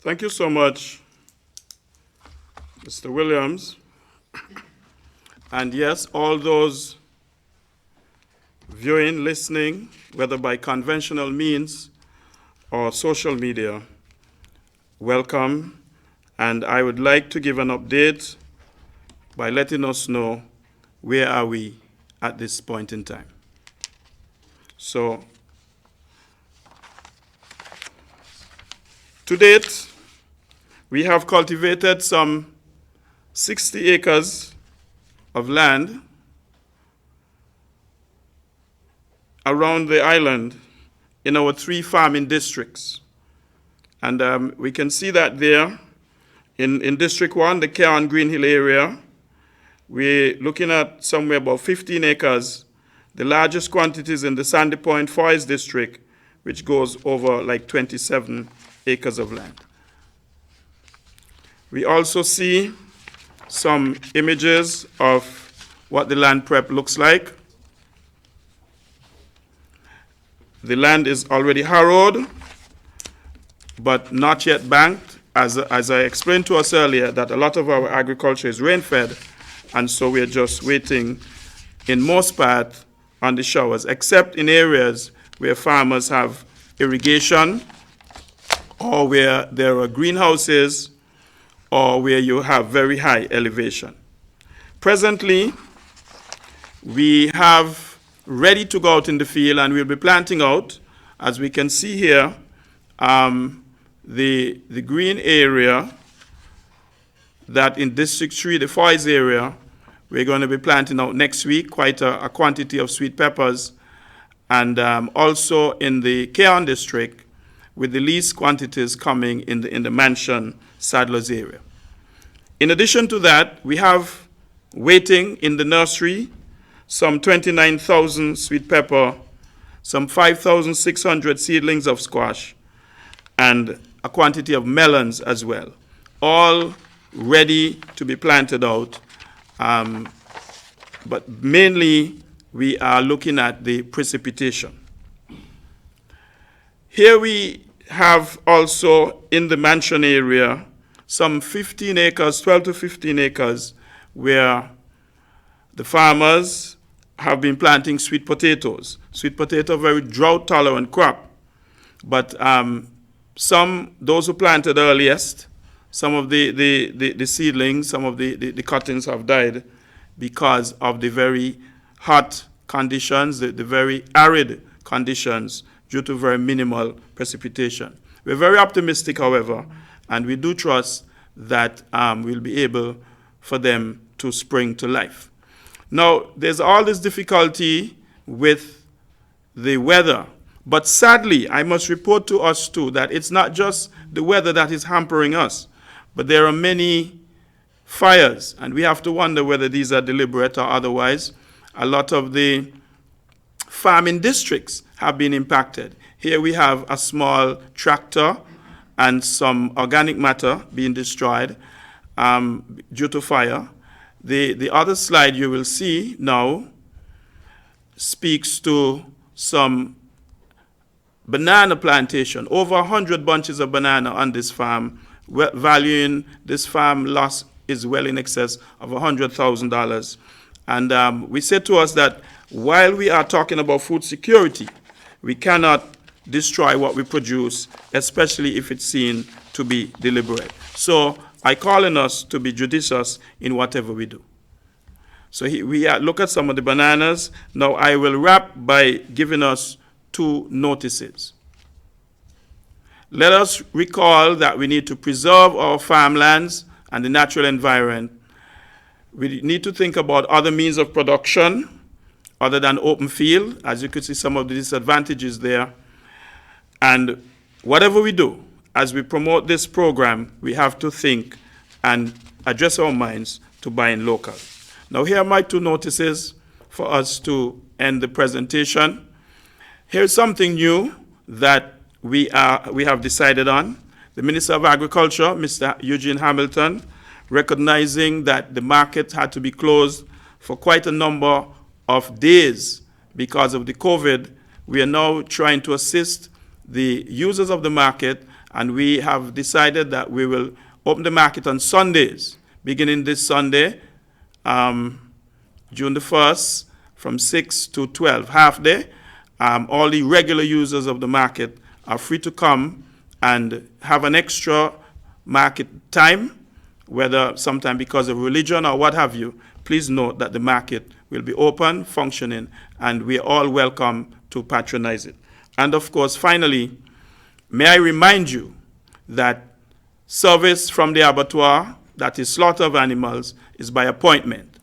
Thank you so much, Mr. Williams. And yes, all those viewing, listening, whether by conventional means or social media, welcome. And I would like to give an update by letting us know where are we at this point in time. So, to date, we have cultivated some 60 acres of land around the island in our 3 farming districts. And we can see that there in District 1, the Cairn Green Hill area, we're looking at somewhere about 15 acres. The largest quantities in the Sandy Point Forest District, which goes over like 27 acres of land. We also see some images of what the land prep looks like. The land is already harrowed, but not yet banked. As I explained to us earlier, that a lot of our agriculture is rain-fed, and so we're just waiting, in most part, on the showers, except in areas where farmers have irrigation, or where there are greenhouses, or where you have very high elevation. Presently, we have ready to go out in the field, and we'll be planting out. As we can see here, the green area that in District 3, the forest area, we're going to be planting out next week quite a quantity of sweet peppers, and also in the Cairn district, with the least quantities coming in the Mansion Sadlers area. In addition to that, we have waiting in the nursery some 29,000 sweet pepper, some 5,600 seedlings of squash, and a quantity of melons as well, all ready to be planted out. But mainly, we are looking at the precipitation. Here we have also in the Mansion area some 15 acres, 12 to 15 acres, where the farmers have been planting sweet potatoes. Sweet potato, very drought-tolerant crop. But those who planted earliest, some of the seedlings, some of the cuttings have died because of the very hot conditions, the very arid conditions, due to very minimal precipitation. We're very optimistic, however, and we do trust that we'll be able for them to spring to life. Now, there's all this difficulty with the weather, but sadly, I must report to us too that it's not just the weather that is hampering us, but there are many fires, and we have to wonder whether these are deliberate or otherwise. A lot of the farming districts have been impacted. Here we have a small tractor and some organic matter being destroyed due to fire. The other slide you will see now speaks to some banana plantation, over 100 bunches of banana on this farm, valuing this farm loss is well in excess of $100,000. And we said to us that while we are talking about food security, we cannot destroy what we produce, especially if it's seen to be deliberate. So I call on us to be judicious in whatever we do. So we look at some of the bananas. Now I will wrap by giving us 2 notices. Let us recall that we need to preserve our farmlands and the natural environment. We need to think about other means of production other than open field. As you can see, some of the disadvantages there. And whatever we do, as we promote this program, we have to think and address our minds to buying local. Now, here are my 2 notices for us to end the presentation. Here's something new that we have decided on. The Minister of Agriculture, Mr. Eugene Hamilton, recognizing that the market had to be closed for quite a number of days because of the COVID, we are now trying to assist the users of the market And we have decided that we will open the market on Sundays, beginning this Sunday, June the 1st, from 6 to 12, half day. All the regular users of the market are free to come and have an extra market time, whether sometime because of religion or what have you. Please note that the market will be open, functioning, and we are all welcome to patronize it. And of course, finally, may I remind you that service from the abattoir, that is slaughter of animals, is by appointment.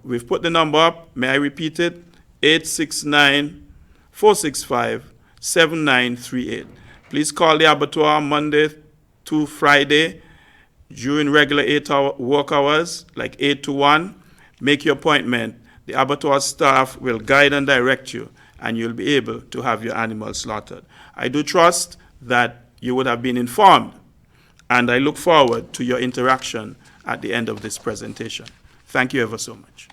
We've put the number up. May I repeat it? 869-465-7938. Please call the abattoir Monday to Friday during regular 8-hour work hours, like 8 to 1. Make your appointment. The abattoir staff will guide and direct you, and you'll be able to have your animals slaughtered. I do trust that you would have been informed, and I look forward to your interaction at the end of this presentation. Thank you ever so much.